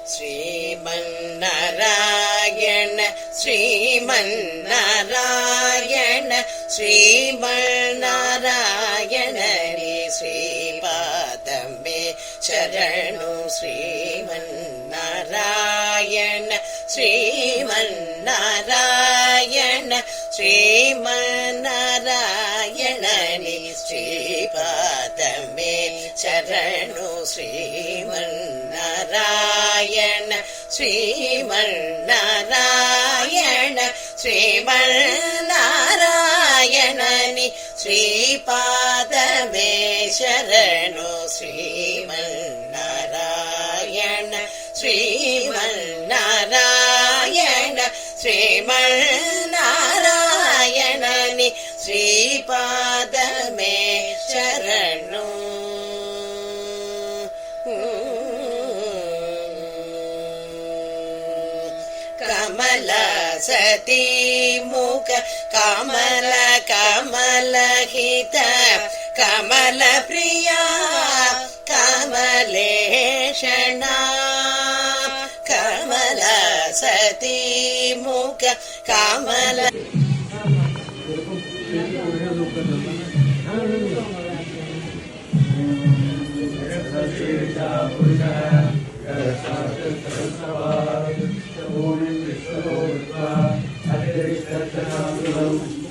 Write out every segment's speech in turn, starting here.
श्रीमन्नारायण श्रीमन्नारायण श्रीमन्नारायण रे श्रीपादमे शरणु श्रीमन्नारायण श्रीमन्नारायण श्रीमन्नारायण रे श्रीपादमे शरणु श्रीमन्नारायण श्रीमन्नारायण श्रीमन्नारायण श्रीपादमे शरणु श्रीमन्नारायण श्रीमन्नारायण श्रीमन्नारायण श्रीपादमे शरणु कमल सती मुख कमल कमल हित कमल प्रिया कमलेशना कमल सती मुख कमल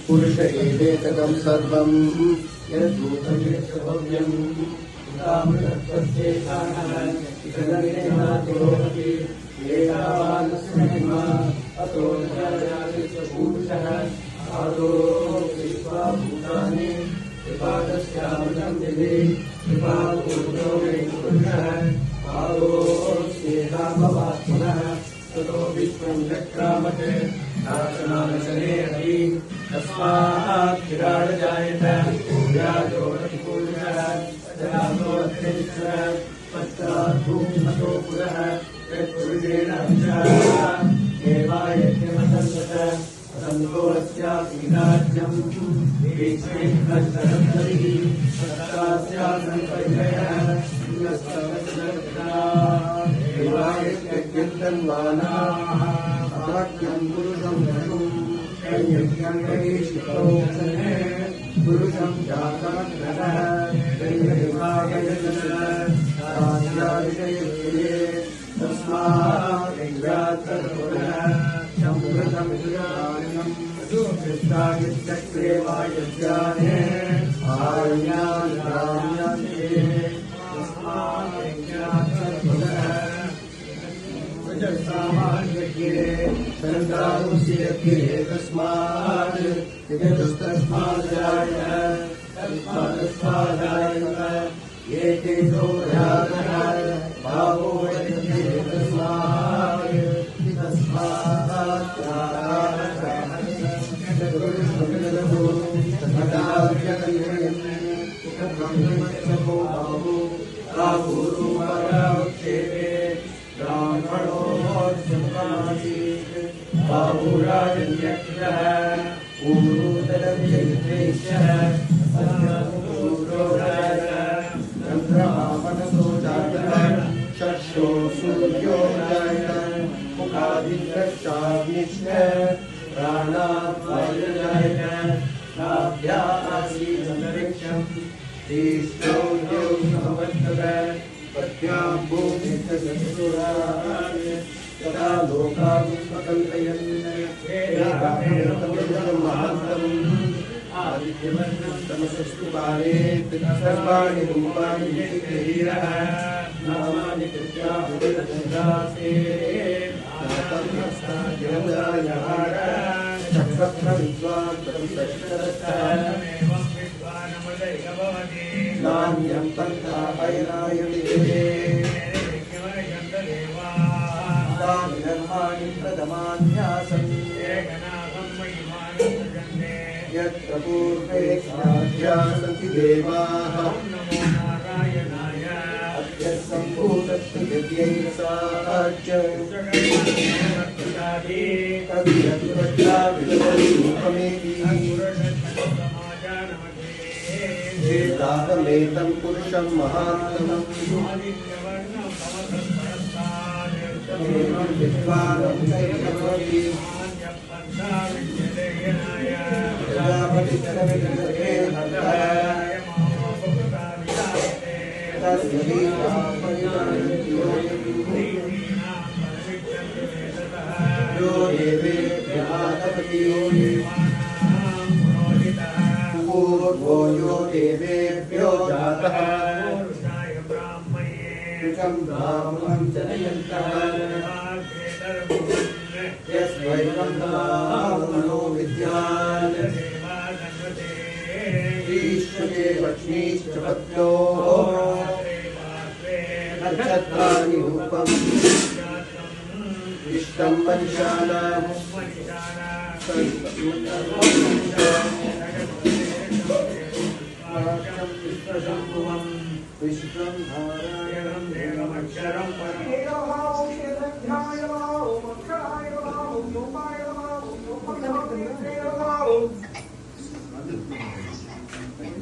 पुरुष एवेतकं सर्वं यद्भूतं यद्भव्यं अतो पुरुषः आदो भूतानि कृपादस्यामृतं दिवे कृपापूर्णो मे पुरुषः आदो सेहाभवात्मनः ततो विश्वं चक्रामत् नाशनाशने हरि तस्मात् विराड जायत व्याजो रतिपूर्णः जनातो अतिरिक्तः पश्चात् भूमिमतो पुरः यत्पुरुषेण अभिचारः देवायज्ञमसन्ततः सन्तो अस्यासीनाज्यं भीष्मेभ्यस्तरद्धरिः सत्तास्यासन्परिचयः देवायज्ञन्तन्वानाः आज्ञं पुरुषं धनुं यज्ञं वैशिष्टो पुरुषं जातमग्रहः दैवविभागयजनः तस्मात् यज्ञात्तपुरः संवृतं विराजनं कृष्णायचक्रे वायज्ञाने आर्यान्ते तस्मात् यज्ञात्तपुरः सामान्यज्ञे सन्दारुष्यज्ञे तस्मात् यजस्तस्मात् तस्मादाय ये तेजो यातः भावो यज्ञे तस्मात् बाहुराजन्यक्षः ऊरुतरव्ययित्रेशः चन्द्रमामनसो जातः चक्षो सूर्यो जायतः मुखादिद्रष्टाग्निश्च प्राणात् वायुर्जायतः नाभ्या आसीदन्तरिक्षं तेष्ठो समवर्तते पद्भ्यां भूमिश्चतुराः तदा लोकामुत्पतन्तयन् महान्तम् आदित्यवर्णं तमसस्तु पारेत् सर्वाणि रूपाणि हीरः नामानि कृत्याहुर्दन्दासे नान्यं तन्ता हैरायणे तानि धर्माणि प्रथमान्यासन् यत्र पूर्वे सन्ति देवाः अद्य सम्भूतस्य एतादमेतं पुरुषं महात्मम् एवं विद्वानं चैतवती प्रजापतिश्चरविजयते हर्ताय तस्य वीरां परिपालयति यो देवेभ्यः आतपति पूर्वो यो देवेभ्यो जातः शुचं ब्राह्मणं जनयन्तः यस्वैवं ब्राह्मणो विद्यान् ईश्वरे लक्ष्मीश्च पत्योः नक्षत्राणि रूपम् इष्टं मनुष्याणाम् विश्वं नारायणं देवमक्षरं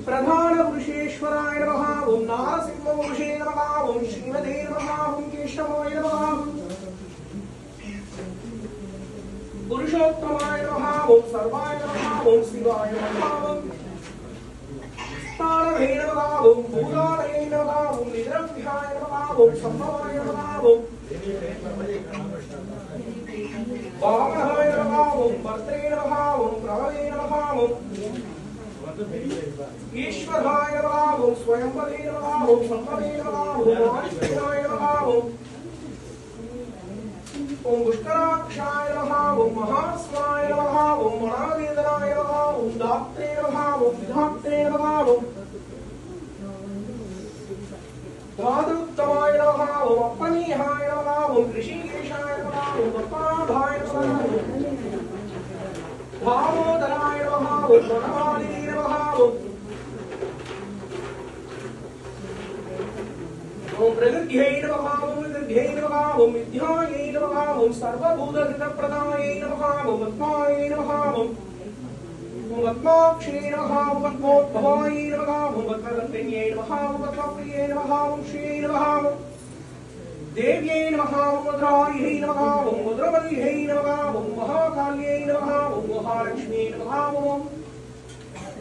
प्रधान पुरुषेश्वराय नमः। ओं नारसिंह पुरुषे नमः। ओं श्रीमते नमः। ओं केशवाय नमः। पुरुषोत्तमाय नमः। ओं सर्वाय नमः। ओं शिवाय नमः। ओं तारवे नमः। ओं भूतालये नमः। ओं निद्रभ्याय नमः। ओं संभवाय नमः। ओं वामनाय नमः। ओं भद्रे नमः। ओं प्रभवे नमः। ओं ईश्वराय नमः। ओं स्वयंवरे नमः। ओं संभवे नमः। ओं आदित्याय नमः। ओं पुष्कराक्षाय नमः। ओं महास्वाय नमः। ओं मणावेदनाय नमः। ओं दात्रे नमः। ओं विधात्रे नमः। ओं धातुत्तमाय नमः। ओं अपनीहाय नमः। ओं ऋषिकेशाय नमः। ओं पद्मनाभाय नमः। दामोदराय नमः। ओं वनमालिने नमः। ओं प्रकृत्यै नमः। ओं विदर्भ्यै नमः। ओं विद्यायै नमः। ओं सर्वभूतहितप्रदायै नमः। ओं पद्मायै नमः। ओं पद्माक्षे नमः। ओं पद्मोद्भवायै नमः। ओं पद्मगन्धिन्यै नमः। ओं पद्मप्रिये नमः। ओं श्रीयै नमः। देव्यै नमः। ओं मधुरायै नमः। ओं मधुरवल्यै नमः। ओं महाकाल्यै नमः। ओं महालक्ष्म्यै नमः। ओं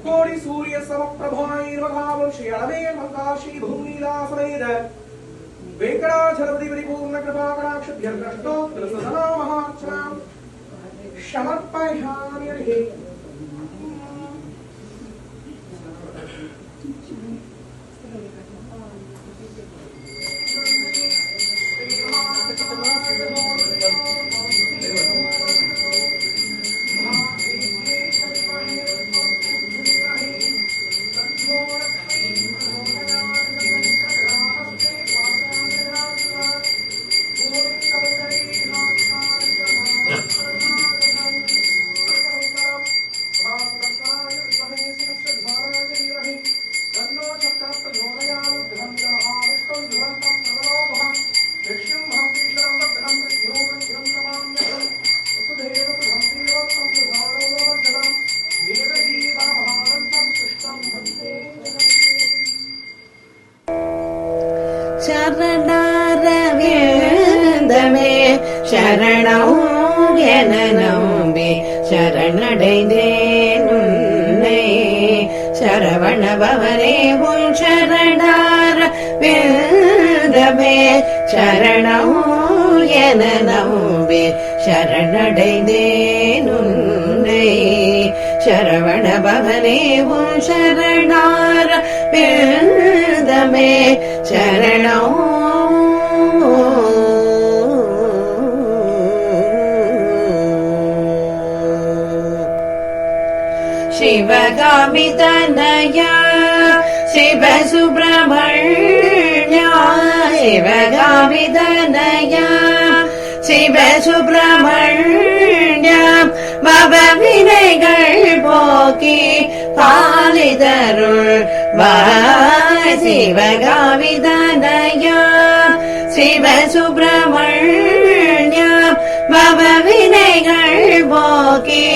कोटि सूर्य समप्रभाय नमः। ओं श्री अळवे मंकाशी भूमीला समेत वेंकटाचलपति परिपूर्ण कृपाकटाक्षभ्यर्दष्टोत्तर सदना महार्चनां समर्पयामि। हरिः சரணாரவிந்தமே சரணம் என நம்பி சரணடைந்தேன் உன்னை சரவண பவனே உன் சரணாரவிந்தமே சரணம் என நம்பி சரணடைந்தேன் உன்னை சரவண பவனே உன் சரணாரவிந்தமே சரணம் शिवगामि तनया शिव सुब्रह्मण्या शिवगामि तनया शिव सुब्रह्मण्या பவ வினைகள் போக்கி பாலிதருள் வாய் சிவகாமிதனயா சிவ சுப்பிரமணிய பவ வினைகள் போக்கி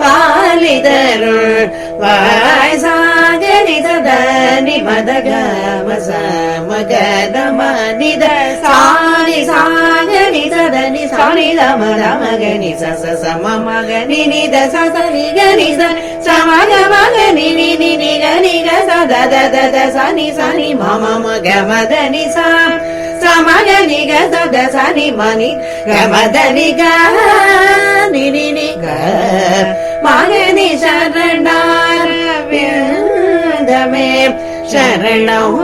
பாலிதருள் வாய் சாகரி ததனி மதகம சமகதம நித சாரி சாகரி ததனி சாணி தம தமகனி சச சம மகனி நித சச நிகனி சமக மகனி நினி நிகனி சத தத சனி சனி மம மக மதனி சாம் சமகனி சத சனி மணி கமதனி நினி நிக மகனி சரணார விந்தமே சரணம்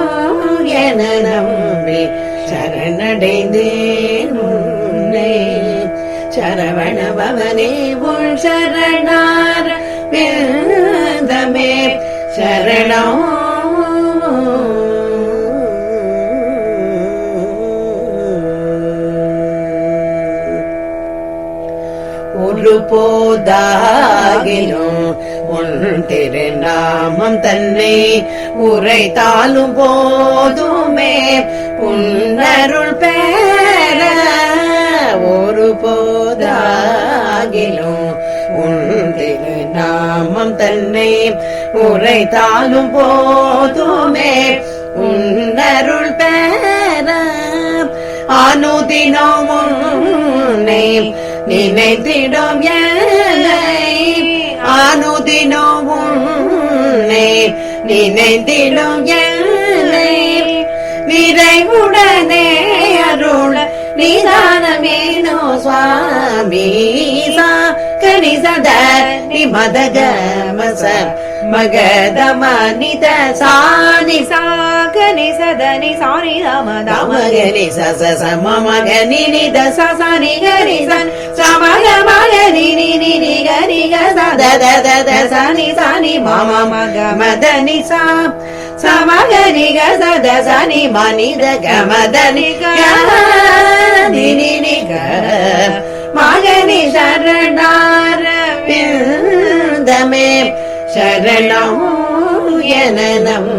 என நம்பி சரணடைந்தேன் உன்னை சரவண பவனே உள் சரணார விந்தமே சரணம் ஒரு போதாகிலும் உன் திருநாமம் தன்னை உரைத்தாலும் போதுமே உன்னருள் பெற ஒரு போதாகிலும் உன் திருநாமம் தன்னை உரைத்தாலும் போதுமே உன்னருள் பெற அனுதினம் உன்னை நினைத்திடும் என்னை அனுதினம் உன்னை நினைத்திடும் என்னை நிறைவுடனே அருள் நிதானமேனோ சுவாமி கனிசத மதகமச மகதமனித சானி சாகனி சதனி சாரி தம தமகனி சச சம மகனி நித சசனி கரி சன் சமக மகனி நினி நிகரி சத தத சனி சனி மம மக மதனி சா சமகனி சத சனி மனித கமதனி நினி நிக மகனி சரணார விந்தமே சரணம் என நம்